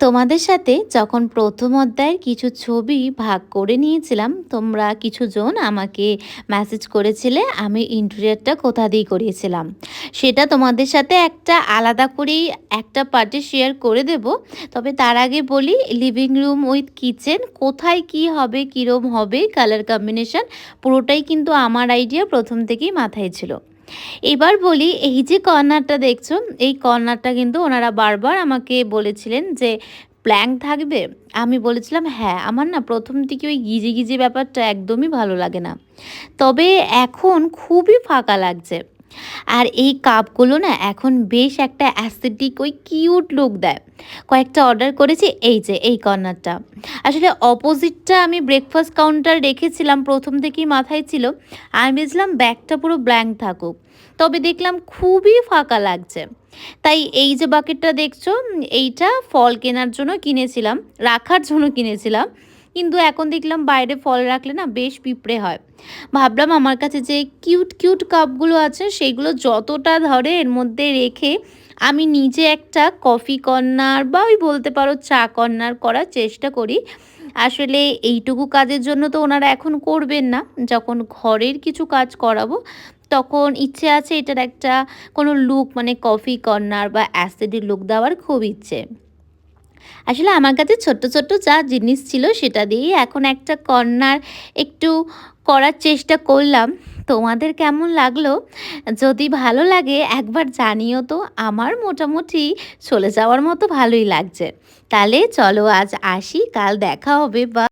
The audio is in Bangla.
তোমাদের সাথে যখন প্রথম অধ্যায়ের কিছু ছবি ভাগ করে নিয়েছিলাম, তোমরা কিছুজন আমাকে মেসেজ করেছিলে আমি ইন্টেরিয়রটা কোথা দিয়ে করিয়েছিলাম। সেটা তোমাদের সাথে একটা আলাদা করেই একটা পার্টে শেয়ার করে দেব। তবে তার আগে বলি, লিভিং রুম উইথ কিচেন কোথায় কি হবে, কীরম হবে, কালার কম্বিনেশন পুরোটাই কিন্তু আমার আইডিয়া প্রথম থেকেই মাথায় ছিল। এবার বলি, এই যে কর্নারটা দেখছো, এই কর্নারটা কিন্তু ওনারা বারবার আমাকে বলেছিলেন যে প্ল্যাঙ্ক থাকবে। আমি বলেছিলাম হ্যাঁ, আমার না প্রথম থেকে ওই গিজে গিজে ব্যাপারটা একদমই ভালো লাগে না। তবে এখন খুবই ফাঁকা লাগছে। আর এই কাপগুলো না এখন বেশ একটা অ্যাস্থেটিক ওই কিউট লুক দেয়। কয়েকটা অর্ডার করেছি, এই যে এই কর্নারটা। আসলে অপোজিটটা আমি ব্রেকফাস্ট কাউন্টার রেখেছিলাম, প্রথম থেকেই মাথায় ছিল। আমি ভেবেছিলাম ব্যাগটা পুরো ব্ল্যাঙ্ক থাকুক, তবে দেখলাম খুবই ফাঁকা লাগছে। তাই এই যে বাকেটটা দেখছো, এইটা ফল কেনার জন্য কিনেছিলাম, রাখার জন্য কিনেছিলাম। কিন্তু এখন দেখলাম বাইরে ফল রাখলে না বেশ পিঁপড়ে হয়। ভাবলাম আমার কাছে যে কিউট কিউট কাপগুলো আছে সেইগুলো যতটা ধরে এর মধ্যে রেখে আমি নিজে একটা কফি কর্নার বা ওই বলতে পারো চা কর্নার করার চেষ্টা করি। আসলে এইটুকু কাজের জন্য তো ওনারা এখন করবেন না, যখন ঘরের কিছু কাজ করাবো তখন ইচ্ছে আছে এটার একটা কোনো লুক, মানে কফি কর্নার বা অ্যাসথেটিক লুক দেওয়ার খুব ইচ্ছে। আসলে আমার কাছে ছোট্ট ছোট্ট যা জিনিস ছিল সেটা দিয়েই এখন একটা কর্নার একটু করার চেষ্টা করলাম। তোমাদের কেমন লাগলো? যদি ভালো লাগে একবার জানিও তো। আমার মোটামুটি চলে যাওয়ার মতো ভালোই লাগছে। তাহলে চলো আজ আসি, কাল দেখা হবে। বা